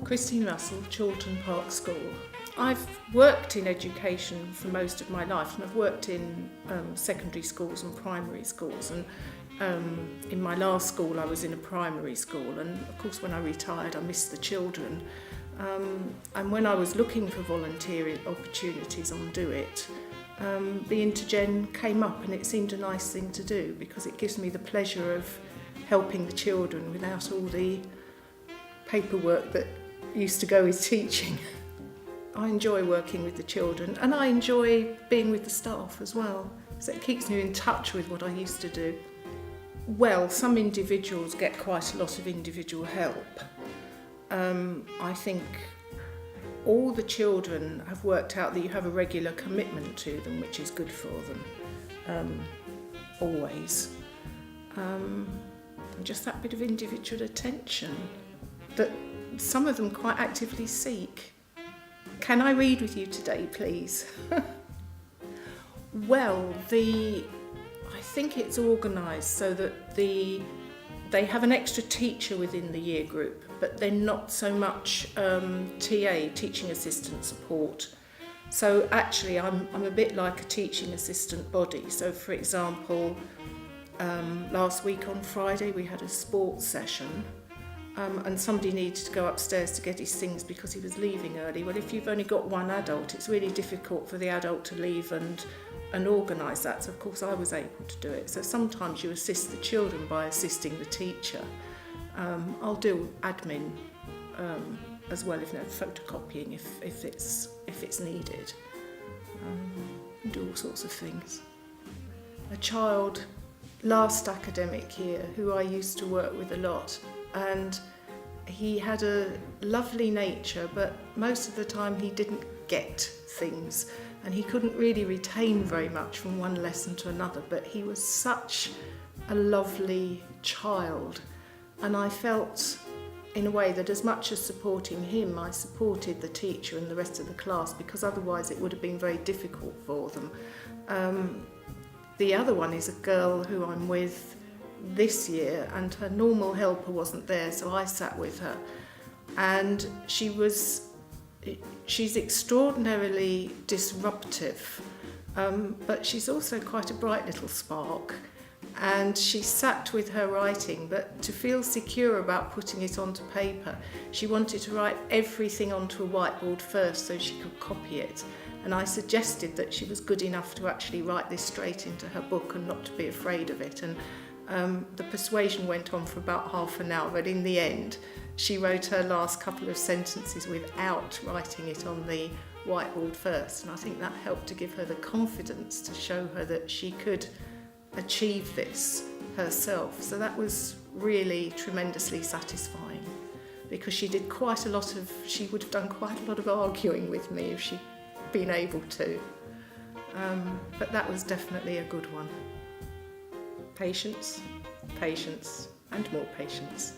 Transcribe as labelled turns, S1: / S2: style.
S1: Christine Russell, Chorlton Park School. I've worked in education for most of my life, and I've worked in secondary schools and primary schools, and in my last school I was in a primary school, and of course when I retired I missed the children, and when I was looking for volunteering opportunities on Do It, the Intergen came up, and it seemed a nice thing to do because it gives me the pleasure of helping the children without all the paperwork that used to go with teaching. I enjoy working with the children, and I enjoy being with the staff as well, so it keeps me in touch with what I used to do. Well, some individuals get quite a lot of individual help. I think all the children have worked out that you have a regular commitment to them, which is good for them, always. And just that bit of individual attention that some of them quite actively seek. Can I read with you today, please? Well, I think it's organised so that they have an extra teacher within the year group, but they're not so much TA, teaching assistant support. So actually I'm a bit like a teaching assistant body. So for example, last week on Friday we had a sports session, and somebody needed to go upstairs to get his things because he was leaving early. Well, if you've only got one adult, it's really difficult for the adult to leave and organise that. So of course I was able to do it. So sometimes you assist the children by assisting the teacher. I'll do admin as well, if photocopying if it's needed. Do all sorts of things. A child last academic year who I used to work with a lot, and he had a lovely nature, but most of the time he didn't get things, and he couldn't really retain very much from one lesson to another, but he was such a lovely child, and I felt in a way that as much as supporting him, I supported the teacher and the rest of the class, because otherwise it would have been very difficult for them. The other one is a girl who I'm with this year, and her normal helper wasn't there, so I sat with her, and she's extraordinarily disruptive, but she's also quite a bright little spark, and she sat with her writing, but to feel secure about putting it onto paper, she wanted to write everything onto a whiteboard first so she could copy it. And I suggested that she was good enough to actually write this straight into her book and not to be afraid of it. And the persuasion went on for about half an hour, but in the end, she wrote her last couple of sentences without writing it on the whiteboard first. And I think that helped to give her the confidence to show her that she could achieve this herself. So that was really tremendously satisfying, because she would have done quite a lot of arguing with me if she'd been able to. But that was definitely a good one. Patience, patience, and more patience.